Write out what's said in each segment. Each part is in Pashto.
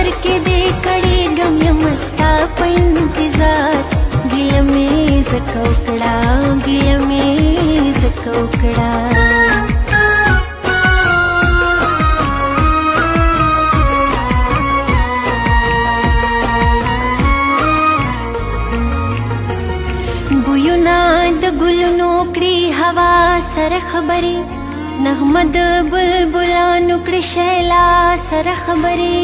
سر کې دې کړې غم یم ستا په انتظار ګیله مې ځکه وکړه ګیله مې ځکه وکړه بویونه د ګلونو کړي هوا سره خبرې نغمه د بلبلانو کړي شیلا سره خبرې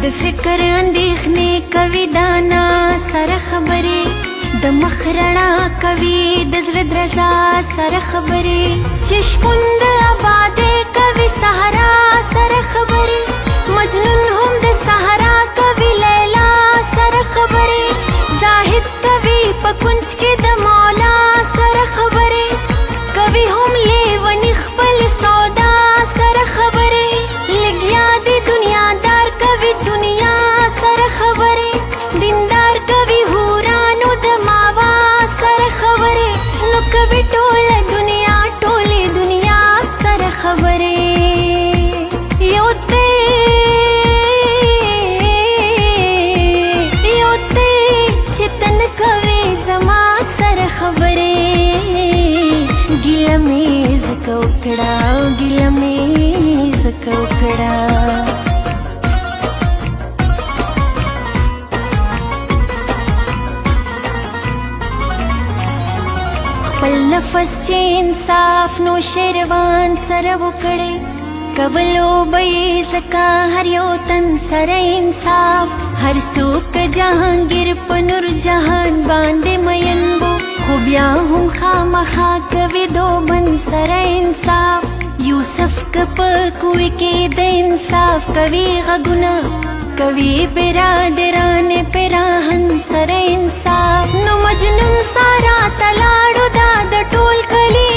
د فکر اندېښنې کوي دانا سره خبرې د مخ رڼا کوي د زړه درزا سره خبرې چې شپون د آبادۍ کوي صحرا سره خبرې مجنون هم د صحرا کوي لیلا سره خبرې زاهد کوي په کونج کې د مولا سره خبرې کوي هم لیونی خپل سودا سره خبرې لګیا دی دنیادار کوي دنیا سره خبرې دیندار کوي هورانو د ماوا سره خبرې نو کوي ټوله دنیا سره خبرې یو چې تن کوي زما سره خبرې ګیله مې ځکه وکړه ګیله مې ځکه وکړه خپل نفس چې انصاف نو شیروان سره وکړې کولو به یې ځکه هر یو تن سره انصاف هر څوک جهانګیر په نور جهان باندې مین وو خو بیا هم خامخا کوي دوبن سره انصاف یوسف که په کوی کې د انصاف کوي غږونه کوي برادران پیراهن سره انصاف نو مجنون سارا تلاړو دا د ټول کلی